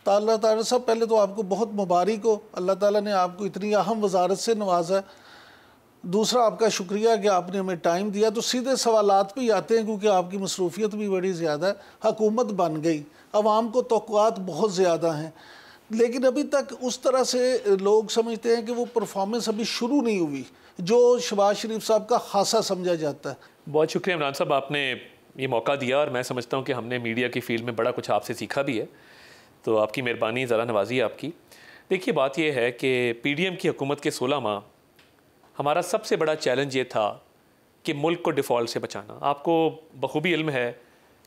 ताला ताला साहब, पहले तो आपको बहुत मुबारक हो, अल्लाह ताला ने आपको इतनी अहम वजारत से नवाजा है। दूसरा, आपका शुक्रिया कि आपने हमें टाइम दिया। तो सीधे सवालात पे ही आते हैं, क्योंकि आपकी मसरूफियत भी बड़ी ज़्यादा है। हुकूमत बन गई, अवाम को तवक्कुआत बहुत ज़्यादा हैं, लेकिन अभी तक उस तरह से लोग समझते हैं कि वो परफॉर्मेंस अभी शुरू नहीं हुई, जो शहबाज शरीफ साहब का खासा समझा जाता है। बहुत शुक्रिया इमरान साहब, आपने ये मौका दिया और मैं समझता हूँ कि हमने मीडिया की फील्ड में बड़ा कुछ आपसे सीखा भी है, तो आपकी मेहरबानी, ज़रा नवाजी है आपकी। देखिए, बात यह है कि PDM की हुकूमत के 16 माह हमारा सबसे बड़ा चैलेंज ये था कि मुल्क को डिफ़ॉल्ट से बचाना। आपको बखूबी इल्म है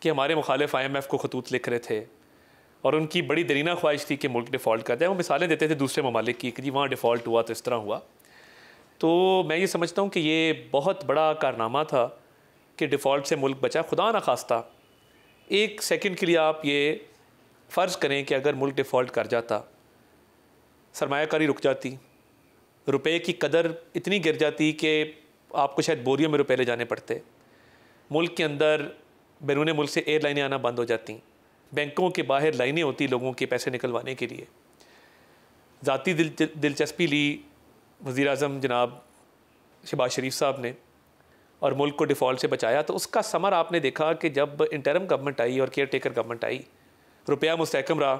कि हमारे मुखालिफ IMF को खतूत लिख रहे थे और उनकी बड़ी दरीना ख्वाहिश थी कि मुल्क डिफ़ॉल्ट कर जाए। वो मिसालें देते थे दूसरे ममालिक की कि जी वहाँ डिफ़ॉल्ट हुआ तो इस तरह हुआ। तो मैं ये समझता हूँ कि ये बहुत बड़ा कारनामा था कि डिफ़ॉल्ट से मुल्क बचा। खुदा न खास्ता एक सेकंड के लिए आप ये फ़र्ज़ करें कि अगर मुल्क डिफ़ॉल्ट कर जाता, सरमायाकारी रुक जाती, रुपए की कदर इतनी गिर जाती कि आपको शायद बोरियों में रुपए ले जाने पड़ते, मुल्क के अंदर बैरून मुल्क से एयरलाइनें आना बंद हो जाती, बैंकों के बाहर लाइनें होती लोगों के पैसे निकलवाने के लिए। ज़ाती दिलचस्पी ली वज़ीर आज़म जनाब शहबाज शरीफ साहब ने और मुल्क को डिफ़ॉल्ट से बचाया। तो उसका समर आपने देखा कि जब इंटरम गवर्नमेंट आई और केयर टेकर गवर्नमेंट आई, रुपया मुस्तहकम रहा,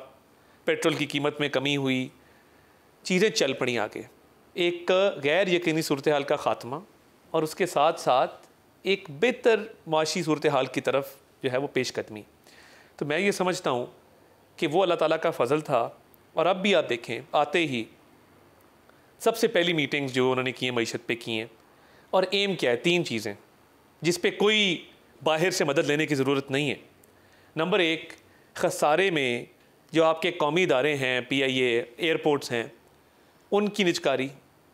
पेट्रोल की कीमत में कमी हुई, चीज़ें चल पड़ी आगे, एक गैर यकीनी सूरत हाल का ख़ात्मा और उसके साथ साथ एक बेहतर माशी सूरत हाल की तरफ जो है वो पेशकदमी। तो मैं ये समझता हूँ कि वो अल्लाह ताला का फ़ज़ल था। और अब भी आप देखें, आते ही सबसे पहली मीटिंग्स जो उन्होंने की हैं मईशत पे की हैं, और एम क्या है, 3 चीज़ें जिस पे कोई बाहर से मदद लेने की ज़रूरत नहीं है। नंबर 1, खसारे में जो आपके कौमी इदारे हैं, PIA, एयरपोर्ट्स हैं, उनकी निजकारी,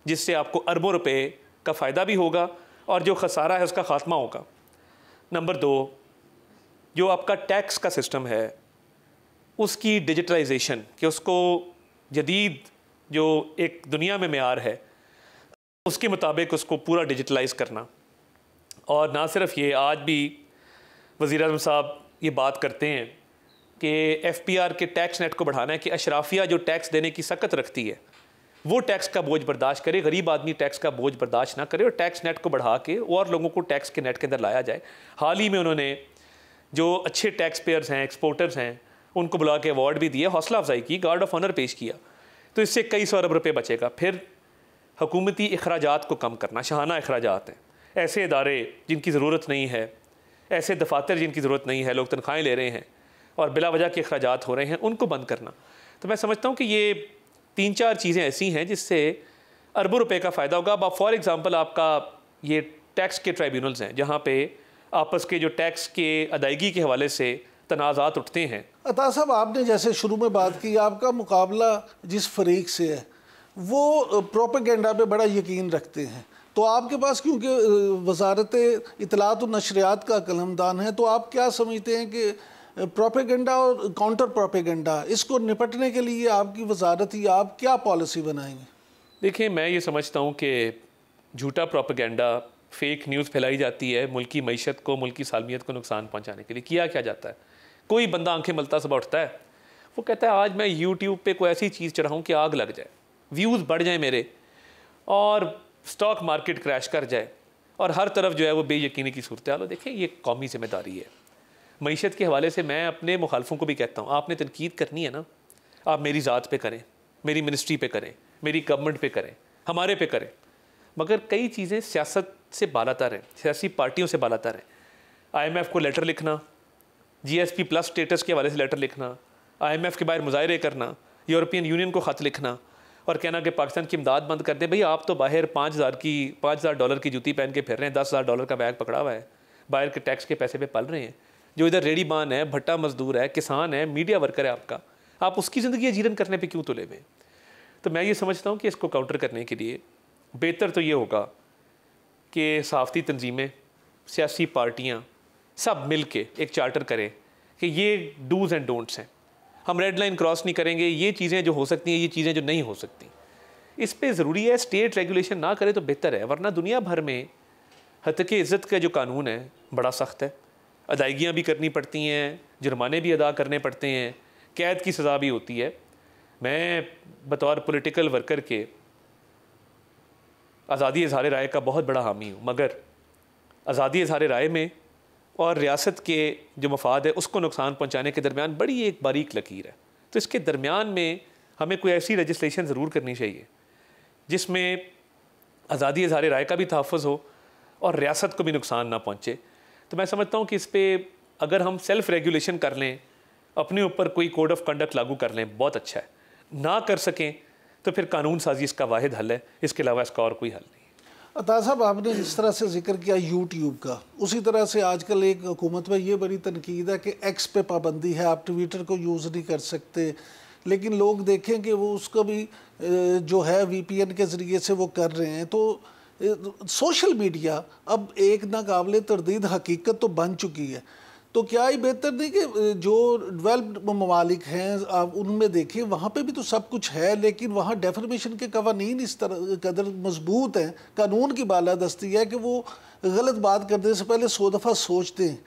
जिससे आपको अरबों रुपए का फ़ायदा भी होगा और जो खसारा है उसका ख़ात्मा होगा। नंबर 2, जो आपका टैक्स का सिस्टम है उसकी डिजिटलाइजेशन, कि उसको जदीद जो एक दुनिया में मेयार है उसके मुताबिक उसको पूरा डिजिटलाइज़ करना। और ना सिर्फ ये, आज भी वज़ीर आज़म साहब ये बात करते हैं कि FPR के टैक्स नेट को बढ़ाना है, कि अशराफिया जो टैक्स देने की सकत रखती है वो टैक्स का बोझ बर्दाश्त करे, गरीब आदमी टैक्स का बोझ बर्दाश्त ना करे, और टैक्स नेट को बढ़ा के और लोगों को टैक्स के नेट के अंदर लाया जाए। हाल ही में उन्होंने जो अच्छे टैक्स पेयर्स हैं, एक्सपोर्टर्स हैं, उनको बुला के अवार्ड भी दिए, हौसला अफजाई की, गार्ड ऑफ ऑनर पेश किया। तो इससे कई सौ अरब रुपये बचेगा। फिर हुकूमती अखराजात को कम करना, शहाना अखराजात हैं, ऐसे इदारे जिनकी ज़रूरत नहीं है, ऐसे दफातर जिनकी ज़रूरत नहीं है, लोग तनख्वाहें ले रहे हैं और बिला वजह के अखराजात हो रहे हैं, उनको बंद करना। तो मैं समझता हूँ कि ये 3-4 चीज़ें ऐसी हैं जिससे अरबों रुपए का फ़ायदा होगा। अब फॉर एग्ज़ाम्पल आपका ये टैक्स के ट्राइब्यूनल्स हैं, जहाँ पे आपस के जो टैक्स के अदायगी के हवाले से तनाज़ात उठते हैं। अता साहब, आपने जैसे शुरू में बात की, आपका मुकाबला जिस फरीक से है वो प्रोपेगेंडा पे बड़ा यकीन रखते हैं, तो आपके पास क्योंकि वजारत इत्तलात और नशरियात का कलमदान है, तो आप क्या समझते हैं कि प्रोपेगेंडा और काउंटर प्रोपेगेंडा, इसको निपटने के लिए आपकी वजारत या आप क्या पॉलिसी बनाएंगे? देखिए, मैं ये समझता हूँ कि झूठा प्रोपेगेंडा, फेक न्यूज़ फैलाई जाती है मुल्क की मईशत को, मुल्क की सालमियत को नुकसान पहुँचाने के लिए। किया क्या जाता है, कोई बंदा आंखें मलता सुबह उठता है, वो कहता है आज मैं यूट्यूब पे कोई ऐसी चीज़ चढ़ाऊँ कि आग लग जाए, व्यूज़ बढ़ जाए मेरे और स्टॉक मार्केट क्रैश कर जाए और हर तरफ जो है वो बेयकीनी की सूरत हाल हो। देखें, ये कौमी जिम्मेदारी है। मईशत के हवाले से मैं अपने मुखालफों को भी कहता हूँ, आपने तनकीद करनी है ना, आप मेरी ज़ात पे करें, मेरी मिनिस्ट्री पे करें, मेरी गवर्नमेंट पे करें, हमारे पे करें, मगर कई चीज़ें सियासत से बालातर हैं, सियासी पार्टियों से बालातर हैं। IMF को लेटर लिखना, GSP+ स्टेटस के हवाले से लेटर लिखना, IMF के बाहर मुजाहरे करना, यूरोपियन यूनियन को ख़त लिखना और कहना कि पाकिस्तान की इमदाद बंद कर दें। भाई, आप तो बाहर $5,000 की जूती पहन के फिर रहे हैं, $10,000 का बैग पकड़ा हुआ है, बाहर के टैक्स के पैसे पे पल रहे हैं। जो इधर रेडी बान है, भट्टा मजदूर है, किसान है, मीडिया वर्कर है आपका, आप उसकी ज़िंदगी अजीरन करने पर क्यों तुले हुए? तो मैं ये समझता हूँ कि इसको काउंटर करने के लिए बेहतर तो ये होगा कि सहाफ़ती तंजीमें, सियासी पार्टियाँ सब मिल के एक चार्टर करें कि ये डूज़ एंड डोंट्स हैं, हम रेड लाइन क्रॉस नहीं करेंगे, ये चीज़ें जो हो सकती हैं, ये चीज़ें जो नहीं हो सकती। इस पे ज़रूरी है स्टेट रेगुलेशन ना करे तो बेहतर है, वरना दुनिया भर में हतके इज़्ज़त का जो कानून है बड़ा सख्त है, अदायगियाँ भी करनी पड़ती हैं, जुर्माने भी अदा करने पड़ते हैं, कैद की सज़ा भी होती है। मैं बतौर पॉलिटिकल वर्कर के आज़ादी इज़हार राय का बहुत बड़ा हामी हूँ, मगर आज़ादी इज़हार राय में और रियासत के जो मफाद है उसको नुकसान पहुँचाने के दरमियान बड़ी एक बारीक लकीर है। तो इसके दरमियान में हमें कोई ऐसी लेजिस्लेशन ज़रूर करनी चाहिए जिसमें आज़ादी इज़हार राय का भी तहफ़्फ़ुज़ हो और रियासत को भी नुकसान ना पहुँचे। तो मैं समझता हूँ कि इस पर अगर हम सेल्फ़ रेगुलेशन कर लें, अपने ऊपर कोई कोड ऑफ कंडक्ट लागू कर लें, बहुत अच्छा है। ना कर सकें तो फिर कानून साजी इसका वाहिद हल है, इसके अलावा इसका और कोई हल नहीं। अता साहब, आपने जिस तरह से जिक्र किया यूट्यूब का, उसी तरह से आजकल एक हुकूमत में ये बड़ी तनकीद है कि एक्स पे पाबंदी है, आप ट्विटर को यूज़ नहीं कर सकते। लेकिन लोग देखें कि वो उसको भी जो है VPN के ज़रिए से वो कर रहे हैं। तो सोशल मीडिया अब एक नाकाबिले तरदीद हकीकत तो बन चुकी है। तो क्या ये बेहतर नहीं कि जो डेवलप्ड ममालिक हैं आप उनमें देखें, वहाँ पे भी तो सब कुछ है, लेकिन वहाँ डेफर्मेशन के कवानीन इस तरह कदर मजबूत हैं, कानून की बालादस्ती है कि वो गलत बात करने से पहले 100 दफ़ा सोचते हैं।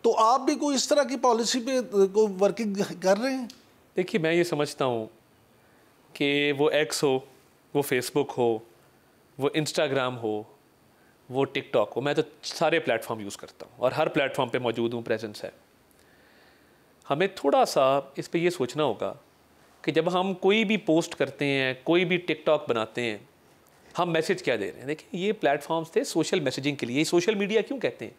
तो आप भी कोई इस तरह की पॉलिसी पे को वर्किंग कर रहे हैं? देखिए, मैं ये समझता हूँ कि वो एक्स हो, वो फेसबुक हो, वो इंस्टाग्राम हो, वो टिकटॉक हो, मैं तो सारे प्लेटफॉर्म यूज़ करता हूँ और हर प्लेटफॉर्म पे मौजूद हूँ, प्रेजेंस है। हमें थोड़ा सा इस पे ये सोचना होगा कि जब हम कोई भी पोस्ट करते हैं, कोई भी टिकटॉक बनाते हैं, हम मैसेज क्या दे रहे हैं। देखिए, ये प्लेटफॉर्म्स थे सोशल मैसेजिंग के लिए। सोशल मीडिया क्यों कहते हैं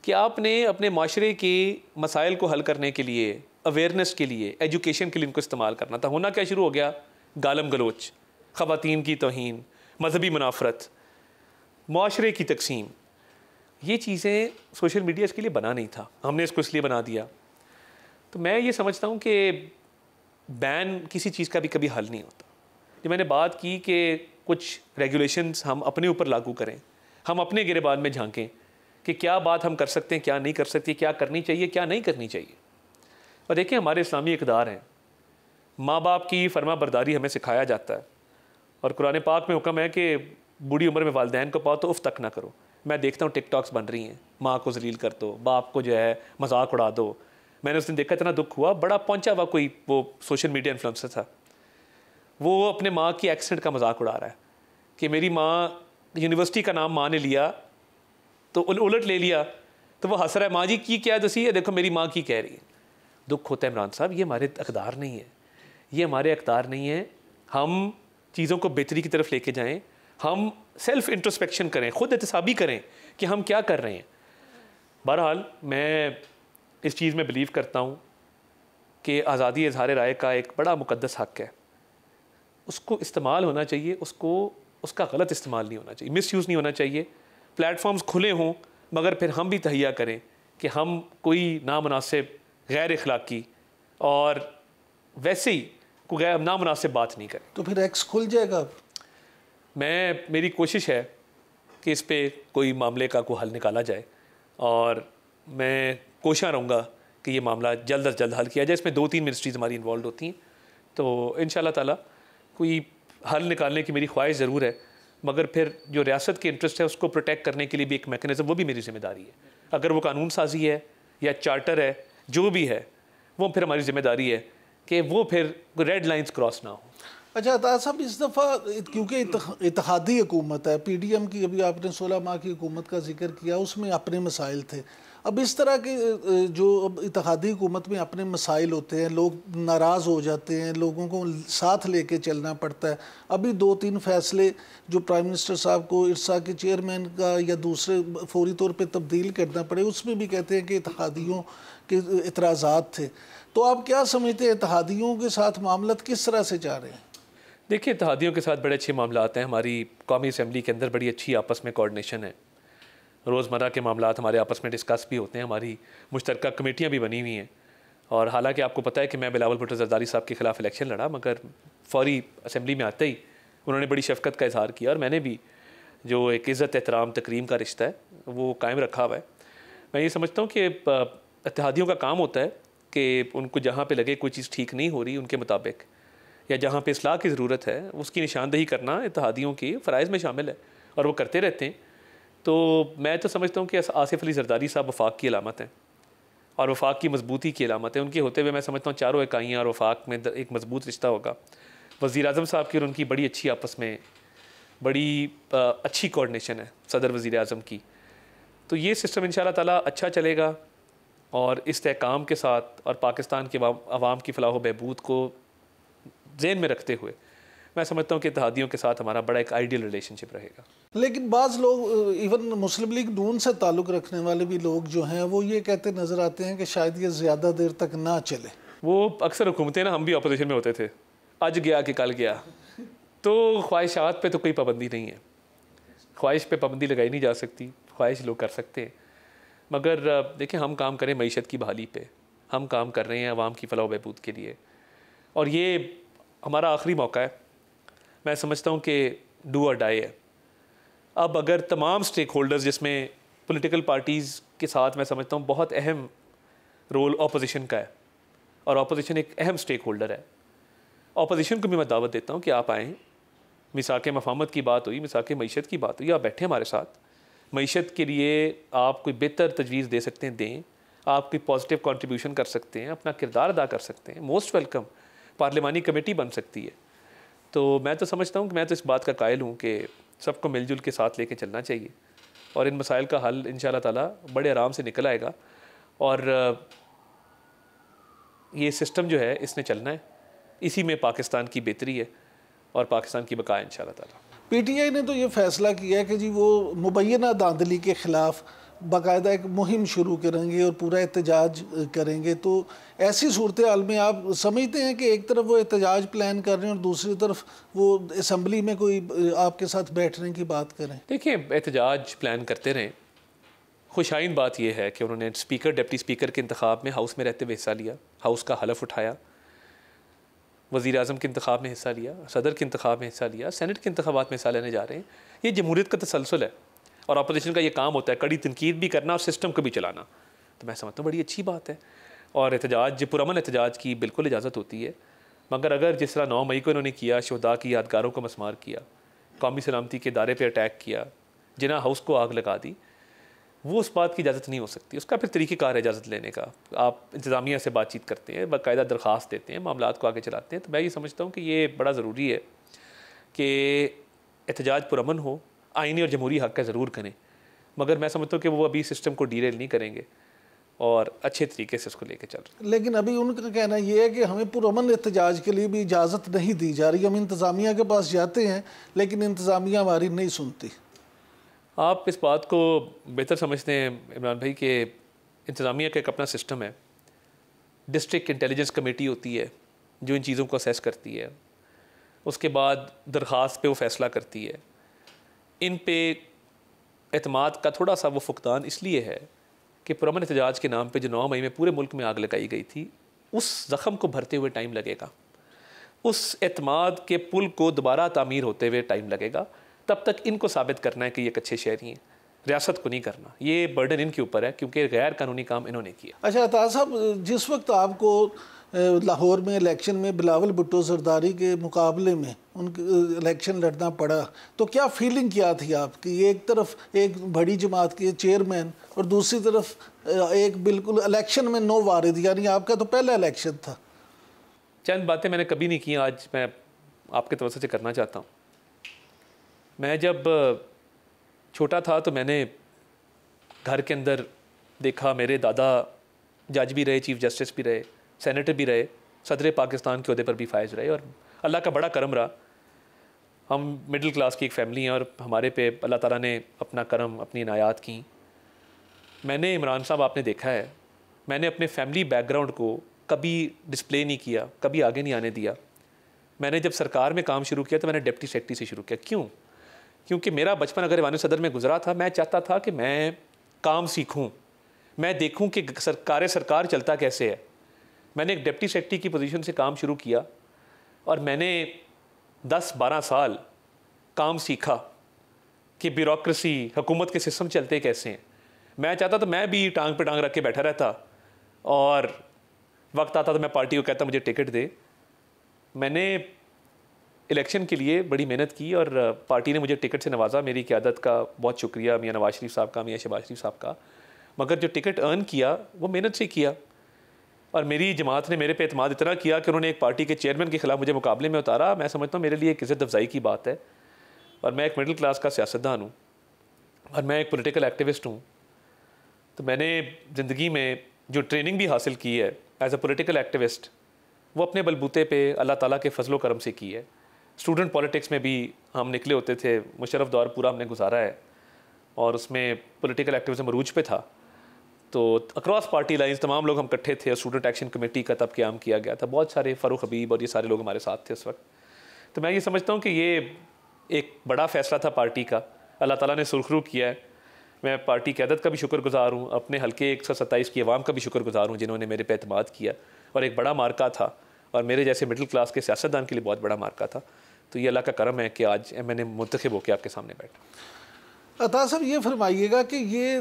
कि आपने अपने माशरे के मसाइल को हल करने के लिए, अवेयरनेस के लिए, एजुकेशन के लिए इनको इस्तेमाल करना था। होना क्या शुरू हो गया? गालम गलोच, ख़वातीन की तौहीन, मजहबी मुनाफरत, माशरे की तकसीम। ये चीज़ें सोशल मीडिया इसके लिए बना नहीं था, हमने इसको इसलिए बना दिया। तो मैं ये समझता हूँ कि बैन किसी चीज़ का भी कभी हल नहीं होता। जो मैंने बात की कि कुछ रेगुलेशंस हम अपने ऊपर लागू करें, हम अपने गिरेबान में झांकें कि क्या बात हम कर सकते हैं, क्या नहीं कर सकते, क्या करनी चाहिए, क्या नहीं करनी चाहिए। और देखिए, हमारे इस्लामी इक़दार हैं, माँ बाप की फरमा बरदारी हमें सिखाया जाता है और कुरान पाक में हुक्म है कि बूढ़ी उम्र में वालिदैन को पाओ तो उफ़ तक ना करो। मैं देखता हूँ टिकटॉक्स बन रही हैं, माँ को जलील कर दो, बाप को जो है मजाक उड़ा दो। मैंने उस दिन देखा, इतना दुख हुआ, बड़ा पहुँचा हुआ कोई वो सोशल मीडिया इन्फ्लुएंसर था, वो अपने माँ की एक्सेंट का मजाक उड़ा रहा है कि मेरी माँ, यूनिवर्सिटी का नाम माँ ने लिया तो उलट ले लिया, तो वो हंस रहा है, माँ जी की क्या दसी है, देखो मेरी माँ की कह रही है। दुख होता है इमरान साहब, ये हमारे अक़दार नहीं है, ये हमारे अक़दार नहीं है। हम चीज़ों को बेहतरी की तरफ लेके जाएं, हम सेल्फ इंट्रोस्पेक्शन करें, ख़ुद एहतसाबी करें कि हम क्या कर रहे हैं। बहरहाल, मैं इस चीज़ में बिलीव करता हूँ कि आज़ादी इज़हार राय का एक बड़ा मुक़द्दस हक़ है, उसको इस्तेमाल होना चाहिए, उसका गलत इस्तेमाल नहीं होना चाहिए, मिस यूज़ नहीं होना चाहिए। प्लेटफॉर्म्स खुले हों, मगर फिर हम भी तहिया करें कि हम कोई नामुनासिब, गैर अखलाकी और वैसे ही कोई नामुनासिब बात नहीं करें। तो फिर एक्स खुल जाएगा। मेरी कोशिश है कि इस पे कोई मामले का कोई हल निकाला जाए और मैं कोशिश रहूँगा कि ये मामला जल्द अज जल्द हल किया जाए। इसमें 2-3 मिनिस्ट्रीज़ हमारी इन्वॉल्व होती हैं, तो इंशाल्लाह ताला कोई हल निकालने की मेरी ख्वाहिश ज़रूर है। मगर फिर जो रियासत के इंटरेस्ट है उसको प्रोटेक्ट करने के लिए भी एक मैकेनिज़्म, वो भी मेरी ज़िम्मेदारी है। अगर वो कानून साजी है या चार्टर है, जो भी है, वो फिर हमारी ज़िम्मेदारी है कि वो फिर रेड लाइंस क्रॉस ना हो। अच्छा अता साहब, इस दफ़ा क्योंकि इत्तेहादी हुकूमत है, PDM की, अभी आपने 16 माह की हुकूमत का जिक्र किया, उसमें अपने मसाइल थे। अब इस तरह के जो अब इत्तेहादी हुकूमत में अपने मसाइल होते हैं, लोग नाराज़ हो जाते हैं, लोगों को साथ लेके चलना पड़ता है। अभी 2-3 फैसले जो प्राइम मिनिस्टर साहब को इरसा के चेयरमैन का या दूसरे फौरी तौर पे तब्दील करना पड़े, उसमें भी कहते हैं कि इत्तेहादियों के एतराज़ात थे। तो आप क्या समझते हैं, इत्तेहादियों के साथ मामलत किस तरह से जा रहे हैं? देखिए, इत्तेहादियों के साथ बड़े अच्छे मामला आते हैं। हमारी कौमी असम्बली के अंदर बड़ी अच्छी आपस में कोऑर्डिनेशन है। रोज़मर्रा के मामला हमारे आपस में डिस्कस भी होते हैं, हमारी मुश्तरका कमेटियाँ भी बनी हुई हैं। और हालांकि आपको पता है कि मैं बिलावल भुट्टो ज़रदारी साहब के ख़िलाफ़ इलेक्शन लड़ा, मगर फौरी असम्बली में आते ही उन्होंने बड़ी शफ़क़त का इज़हार किया और मैंने भी जो एक इज़्ज़त एहतराम तकरीम का रिश्ता है वो कायम रखा हुआ है। मैं ये समझता हूँ कि इत्तेहादियों का काम होता है कि उनको जहाँ पर लगे कोई चीज़ ठीक नहीं हो रही उनके मुताबिक, या जहाँ पे इस्लाह की ज़रूरत है, उसकी निशानदही करना इत्तेहादियों के फ़राइज़ में शामिल है और वो करते रहते हैं। तो मैं तो समझता हूँ कि आसिफ अली ज़रदारी साहब वफाक की अलामत हैं और वफाक की मजबूती की अलामत है। उनके होते हुए मैं समझता हूँ चारों इकाइयाँ और वफाक में एक मजबूत रिश्ता होगा। वज़ीर आज़म साहब की और उनकी बड़ी अच्छी आपस में बड़ी अच्छी कोऑर्डिनेशन है सदर वज़ीर आज़म की। तो ये सिस्टम इंशाअल्लाह ताला अच्छा चलेगा और इस्तेहकाम के साथ और पाकिस्तान के अवाम की फ़लाह व बहबूद को ज़हन में रखते हुए मैं समझता हूँ कि इत्तेहादियों के साथ हमारा बड़ा एक आइडियल रिलेशनशिप रहेगा। लेकिन बाज़ लोग इवन मुस्लिम लीग नून से ताल्लुक़ रखने वाले भी लोग जो हैं वो ये कहते नज़र आते हैं कि शायद ये ज़्यादा देर तक ना चले। वो अक्सर हुकूमतें ना, हम भी अपोजिशन में होते थे, आज गया कि कल गया, तो ख्वाहिशात पे तो कोई पाबंदी नहीं है, ख्वाहिश पे पाबंदी लगाई नहीं जा सकती, ख्वाहिश लोग कर सकते हैं। मगर देखिए हम काम करें मईशत की बहाली पे, हम काम कर रहे हैं अवाम की फ़लाह व बहबूद के लिए और ये हमारा आखिरी मौका है। मैं समझता हूँ कि डू और डाई है। अब अगर तमाम स्टेक होल्डर्स जिसमें पॉलिटिकल पार्टीज़ के साथ मैं समझता हूँ बहुत अहम रोल अपोजिशन का है और अपोजिशन एक अहम स्टेक होल्डर है, अपोजिशन को भी मैं दावत देता हूँ कि आप आएँ। मिसाक मफाहमत की बात हुई, मिसाक मईशत की बात हुई, आप बैठे हमारे साथ। मईशत के लिए आप कोई बेहतर तजवीज़ दे सकते हैं, दें। आप कोई पॉजिटिव कंट्रीब्यूशन कर सकते हैं, अपना किरदार अदा कर सकते हैं, मोस्ट वेलकम। पार्लिमानी कमेटी बन सकती है। तो मैं तो समझता हूँ कि मैं तो इस बात का कायल हूँ कि सबको मिलजुल के साथ लेके चलना चाहिए और इन मसाइल का हल इंशाअल्लाह ताला बड़े आराम से निकल आएगा। और ये सिस्टम जो है इसने चलना है, इसी में पाकिस्तान की बेहतरी है और पाकिस्तान की बका इंशाअल्लाह ताला। पीटीआई ने तो ये फैसला किया है कि जी वो मुबैना धांधली के ख़िलाफ़ बाकायदा एक मुहिम शुरू करेंगे और पूरा एहतजाज करेंगे। तो ऐसी सूरत हाल में आप समझते हैं कि एक तरफ वो एहतजाज प्लान कर रहे हैं और दूसरी तरफ वो असम्बली में कोई आपके साथ बैठने की बात करें? देखिए एहतजाज प्लान करते रहें, खुशाइन बात यह है कि उन्होंने स्पीकर डिप्टी स्पीकर के इंतखाब में हाउस में रहते हुए हिस्सा लिया, हाउस का हलफ उठाया, वज़ीर आज़म के इंतखाब में हिस्सा लिया, सदर के इंतखाब में हिस्सा लिया, सेनेट के इंतखाबात में हिस्सा लेने जा रहे हैं। ये जमहूरियत का तसलसल है और अपोजिशन का ये काम होता है कड़ी तनकीद भी करना और सिस्टम को भी चलाना। तो मैं समझता हूँ बड़ी अच्छी बात है और एहतजाज पुरअमन एहतजाज की बिल्कुल इजाज़त होती है। मगर अगर जिस तरह 9 मई को इन्होंने किया, शहदा की यादगारों को मसमार किया, कौमी सलामती के इदारे पर अटैक किया, जिना हाउस को आग लगा दी, वो उस बात की इजाज़त नहीं हो सकती। उसका फिर तरीक़ेकार है इजाज़त लेने का। आप इंतज़ामिया से बातचीत करते हैं, बाकायदा दरख्वास्त देते हैं, मामलात को आगे चलाते हैं। तो मैं ये समझता हूँ कि ये बड़ा ज़रूरी है कि एहतजाज पुरअमन हो, आइनी और जमहूरी हक़ का ज़रूर करें। मगर मैं समझता हूँ कि वो अभी सिस्टम को डीरेल नहीं करेंगे और अच्छे तरीके से उसको लेके चल रहे हैं। लेकिन अभी उनका कहना ये है कि हमें पुरअमन एहतजाज के लिए भी इजाज़त नहीं दी जा रही। हम इंतज़ामिया के पास जाते हैं लेकिन इंतज़ामिया हमारी नहीं सुनती। आप इस बात को बेहतर समझते हैं इमरान भाई कि इंतज़ामिया का एक अपना सिस्टम है, डिस्ट्रिक्ट इंटेलिजेंस कमेटी होती है जो इन चीज़ों को असेस करती है, उसके बाद दरख्वास्त पे वो फ़ैसला करती है। इन पे एतमाद का थोड़ा सा वो फुकदान इसलिए है कि पुरअमन एहतजाज के नाम पे जो 9 मई में पूरे मुल्क में आग लगाई गई थी, उस ज़ख़म को भरते हुए टाइम लगेगा, उस एतमाद के पुल को दोबारा तामीर होते हुए टाइम लगेगा। तब तक इनको साबित करना है कि ये एक अच्छे शहरी हैं, रियासत को नहीं करना। ये बर्डन इनके ऊपर है क्योंकि गैर कानूनी काम इन्होंने किया। अच्छा अतार साहब, जिस वक्त आपको लाहौर में इलेक्शन में बिलावल भुट्टो जरदारी के मुकाबले में उनके इलेक्शन लड़ना पड़ा, तो क्या फीलिंग क्या थी आपकी? एक तरफ एक बड़ी जमात के चेयरमैन और दूसरी तरफ एक बिल्कुल इलेक्शन में नो वारिद, यानी आपका तो पहला इलेक्शन था। चंद बातें मैंने कभी नहीं की, आज मैं आपके तवज्जो से करना चाहता हूँ। मैं जब छोटा था तो मैंने घर के अंदर देखा, मेरे दादा जज भी रहे, चीफ़ जस्टिस भी रहे, सेनेटर भी रहे, सदर पाकिस्तान के अहदे पर भी फायज रहे और अल्लाह का बड़ा करम रहा। हम मिडिल क्लास की एक फ़ैमिली हैं और हमारे पे अल्लाह ताला ने अपना करम, अपनी इनायात की। मैंने इमरान साहब, आपने देखा है, मैंने अपने फैमिली बैकग्राउंड को कभी डिस्प्ले नहीं किया, कभी आगे नहीं आने दिया। मैंने जब सरकार में काम शुरू किया तो मैंने डिप्टी सेक्रेटरी से शुरू किया। क्यों? क्योंकि मेरा बचपन अगर ईवान सदर में गुजरा था, मैं चाहता था कि मैं काम सीखूं, मैं देखूं कि सरकार चलता कैसे है। मैंने एक डिप्टी सेक्रेटरी की पोजीशन से काम शुरू किया और मैंने 10-12 साल काम सीखा कि ब्यूरोक्रेसी, हुकूमत के सिस्टम चलते कैसे हैं। मैं चाहता तो मैं भी टांग पे टांग रख के बैठा रहता और वक्त आता तो मैं पार्टी को कहता मुझे टिकट दे। मैंने इलेक्शन के लिए बड़ी मेहनत की और पार्टी ने मुझे टिकट से नवाजा। मेरी क़यादत का बहुत शुक्रिया मियाँ नवाज शरीफ साहब का, मियाँ शहबाज शरीफ साहब का। मगर जो टिकट अर्न किया वो मेहनत से किया। और मेरी जमात ने मेरे पे एतमाद इतना किया कि उन्होंने एक पार्टी के चेयरमैन के ख़िलाफ़ मुझे मुकाबले में उतारा। मैं समझता हूँ मेरे लिए एक इज़्ज़त अफजाई की बात है। और मैं एक मिडिल क्लास का सियासतदान हूँ और मैं एक पॉलिटिकल एक्टिविस्ट हूँ। तो मैंने ज़िंदगी में जो ट्रेनिंग भी हासिल की है एज अ पॉलिटिकल एक्टिविस्ट, वो अपने बलबूते पे अल्लाह ताला के फजलो करम से की है। स्टूडेंट पॉलिटिक्स में भी हम निकले होते थे, मुशर्रफ दौर पूरा हमने गुजारा है और उसमें पॉलिटिकल एक्टिविज़म अरूज पे था। तो अक्रॉस पार्टी लाइंस तमाम लोग हम इकट्ठे थे। स्टूडेंट एक्शन कमेटी का तब क़याम किया गया था, बहुत सारे फ़ारूक हबीब और ये सारे लोग हमारे साथ थे उस वक्त। तो मैं ये समझता हूँ कि ये एक बड़ा फ़ैसला था पार्टी का, अल्लाह ताला ने सुरखरू किया है। मैं पार्टी क़यादत का भी शुक्रगुज़ार हूँ, अपने हल्के 127 की आवाम का भी शुक्रगुज़ार हूँ जिन्होंने मेरे पे एतमाद किया। और एक बड़ा मार्का था और मेरे जैसे मिडिल क्लास के सियासतदान के लिए बहुत बड़ा मार्का था। तो ये अल्लाह का करम है कि आज मैंने मुंतखब होकर आपके सामने बैठा। अता साहब ये फरमाइएगा कि ये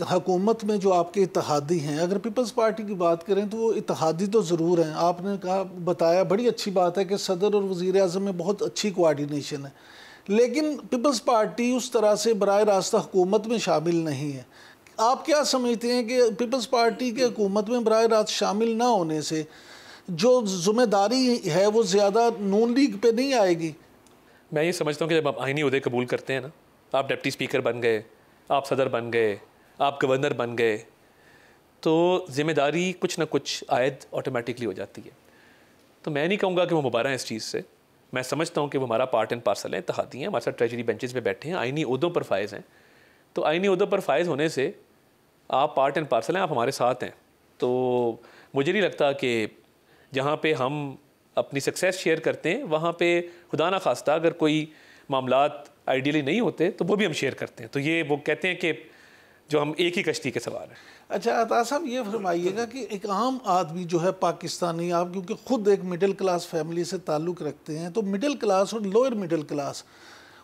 हुकूमत में जो आपके इत्तेहादी हैं, अगर पीपल्स पार्टी की बात करें तो वो इत्तेहादी तो ज़रूर हैं। आपने कहा बताया, बड़ी अच्छी बात है कि सदर और वज़ीर आज़म में बहुत अच्छी कोआर्डिनेशन है, लेकिन पीपल्स पार्टी उस तरह से बराह रास्त हुकूमत में शामिल नहीं है। आप क्या समझते हैं कि पीपल्स पार्टी के हुकूमत में बराह रास्त शामिल ना होने से जो ज़िम्मेदारी है वो ज़्यादा नून लीग पे नहीं आएगी? मैं ये समझता हूँ कि जब आप आईनी ओहदे कबूल करते हैं ना, आप डिप्टी स्पीकर बन गए, आप सदर बन गए, आप गवर्नर बन गए, तो ज़िम्मेदारी कुछ ना कुछ आयद ऑटोमेटिकली हो जाती है। तो मैं नहीं कहूँगा कि वो मुबारक हैं इस चीज़ से। मैं समझता हूँ कि वो हमारा पार्ट एंड पार्सल है, इत्तेहादी हैं, हमारे साथ ट्रेजरी बेंचेस पे बैठे हैं, आईनी ओहदों पर फायज़ हैं। तो आईनी ओहदों पर फायज़ होने से आप पार्ट एंड पार्सल हैं, आप हमारे साथ हैं। तो मुझे नहीं लगता कि जहाँ पे हम अपनी सक्सेस शेयर करते हैं वहाँ पे खुदा ना खास्ता अगर कोई मामलात आइडियली नहीं होते तो वो भी हम शेयर करते हैं। तो ये वो कहते हैं कि जो हम एक ही कश्ती के सवार हैं। अच्छा अता साहब ये फरमाइएगा कि एक आम आदमी जो है पाकिस्तानी, आप क्योंकि ख़ुद एक मिडिल क्लास फैमिली से ताल्लुक़ रखते हैं, तो मिडिल क्लास और लोअर मिडिल क्लास,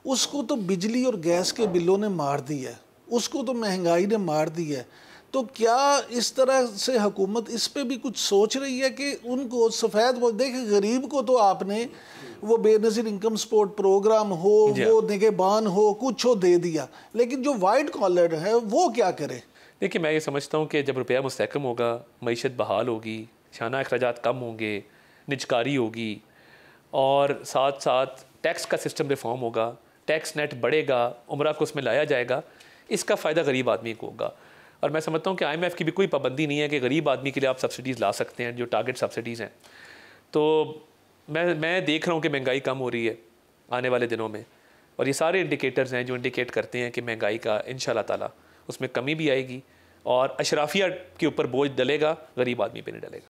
उसको तो बिजली और गैस के बिलों ने मार दी है, उसको तो महंगाई ने मार दी है। तो क्या इस तरह से हुकूमत इस पे भी कुछ सोच रही है कि उनको सफ़ेद, वो देखें गरीब को तो आपने वो बेनज़ीर इनकम सपोर्ट प्रोग्राम हो, वो निगहबान हो, कुछ हो दे दिया, लेकिन जो वाइट कॉलर है वो क्या करे? देखिए मैं ये समझता हूँ कि जब रुपया मुस्तहकम होगा, मईशत बहाल होगी, शाना अखराजात कम होंगे, निजकारी होगी और साथ साथ टैक्स का सिस्टम रिफॉर्म होगा, टैक्स नेट बढ़ेगा, उम्रा को उसमें लाया जाएगा, इसका फ़ायदा गरीब आदमी को होगा। और मैं समझता हूँ कि IMF की भी कोई पाबंदी नहीं है कि गरीब आदमी के लिए आप सब्सिडीज़ ला सकते हैं, जो टारगेट सब्सिडीज़ हैं। तो मैं देख रहा हूँ कि महंगाई कम हो रही है आने वाले दिनों में, और ये सारे इंडिकेटर्स हैं जो इंडिकेट करते हैं कि महंगाई का इंशाल्लाह ताला उसमें कमी भी आएगी और अशराफिया के ऊपर बोझ डलेगा, गरीब आदमी पे नहीं डलेगा।